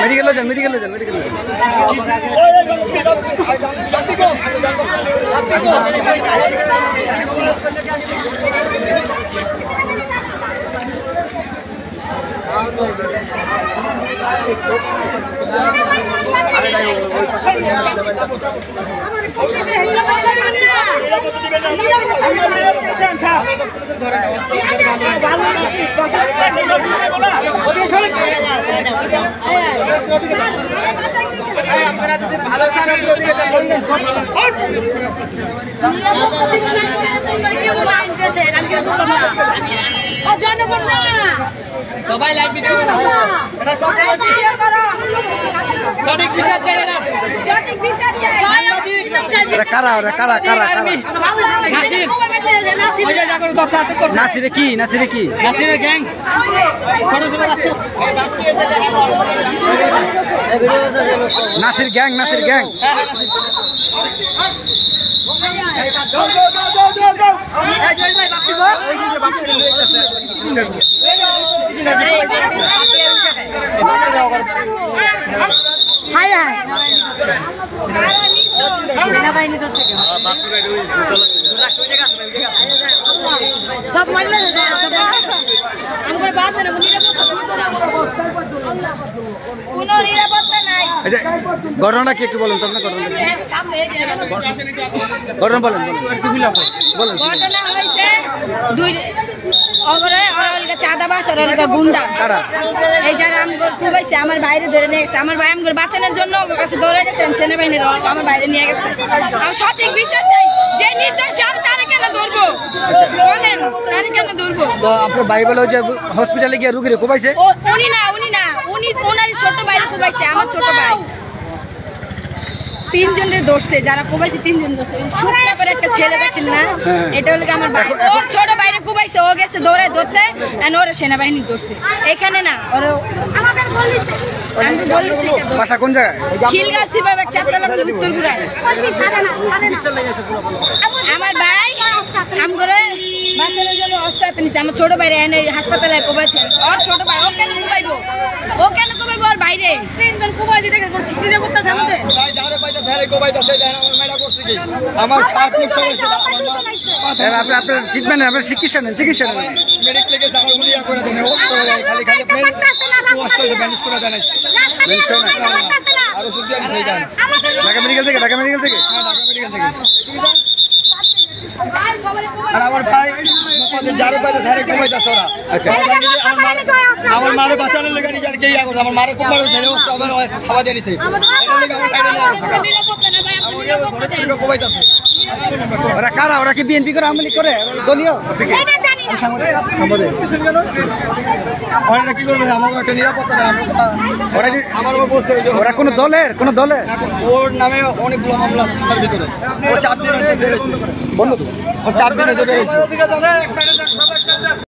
Medical যান medical যান medical সবাই লাইভ ভিডিও বানাও এটা সব সঠিক বিচার চাই না সঠিক বিচার চাই এটা কারা ওরা কারা কারা কারা নাসিরে কি নাসিরে কি নাসিরের গ্যাং ছোট ছোট বাচ্চা Nasir gang Nasir gang high high সেনাবাহিনী তো সব মারলে আমার বাচ্চা না কোনো নিরাপত্তা নাই। ঘটনা কি একটু বলেন তো আপনার ঘটনা ঘটনা বলেন বলেন ঘটনা হয়েছে দুই চাঁদাবাস আর গুন্ডা এই যারা আমি আমার বাইরে ধরে নিয়ে গেছে আমার ভাই আমি বাঁচানোর জন্য ওর কাছে দৌড়ে গেছেন সেনাবাহিনীর আমার বাইরে নিয়ে গেছে। আমি সঠিক বিচার চাই যে নির্দোষ তারা কেন ধরবো বলেন তারা কেন ধরবো? তো আপনার ভাই বলে যে হসপিটালে গিয়ে রুগীরে কোবাইছে উনি না উনি ওনার ছোট ভাইরে কোবাইছে আমার ছোট ভাই তিনজনের ধরছে যারা কোবাইছে তিনজন ধরছে একটা ছেলে দেখেন না এটা হলো আমার ভাই ওর ছোট ভাইরে কোবাইছে ও গেছে দৌড়ে ধরতে ওরা সেনাবাহিনী ধরছে এখানে না ওরা আমাদের বলিছে আমি বলিছি বাসা কোন জায়গায় খিলগাছি বাবা চারতলা উত্তরপুরায় আমার ভাই কাম করে বাচ্চাদের জন্য অস্ত্র নিছে আমার ছোট ভাইরে এনে হাসপাতালে কোবাইছে ওর ছোট ভাই ও কেন কোবাইবো ওর বাইরে তিনজন কোবাই দিতে করছি নিরাপত্তা সামনে আমার আপনার ট্রিটমেন্ট আপনার চিকিৎসা নেন ঢাকা মেডিকেল থেকে আর আমার ভাই যারে পাইতে ধারে কমাইতেছে ওরা। আচ্ছা আমার মারে বাঁচানোর লেগে নিজের কে ইয়া করছে আমার মারে খুব মারে ছেড়ে ওস্ত আমার খাওয়া দিয়ে নিছে ওরা কারা ওরা কি বিএনপি করে আওয়ামী লীগ করে দলীয় কি করবে আমার একটা নিরাপত্তা ওরা কোন দলের ওর নামে অনেকগুলো মামলা তার ভিতরে ও 4 দিন হয়েছে বেরিয়েছে বন্ধু ও 4 দিন হয়েছে বেরিয়েছে